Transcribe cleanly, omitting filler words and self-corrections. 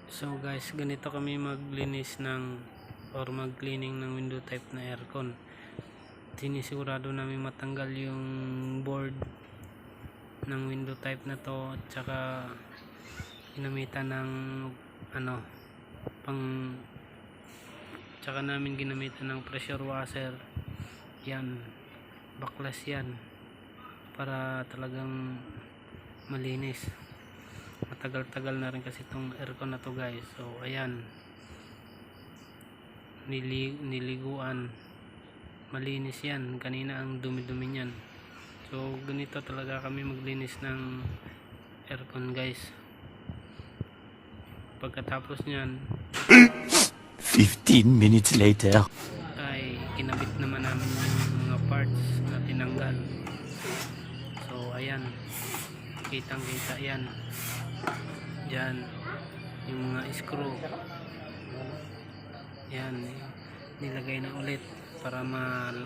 So guys, ganito kami maglinis or mag-cleaning ng window type na aircon. Sinisigurado namin matanggal yung board ng window type na to, at saka ginamitan ng tsaka namin ginamitan ng pressure washer. Yan, baklas yan para talagang malinis. Matagal-tagal na rin kasi itong aircon na to guys. So ayan, niliguan, malinis yan. Kanina ang dumi-dumi niyan. So ganito talaga kami maglinis ng aircon guys. Pagkatapos nyan 15 minutes later. ay kinabit naman namin yung mga parts na tinanggal. So ayan, kitang kita yan dyan, yung mga screw yan, nilagay na ulit para malinis.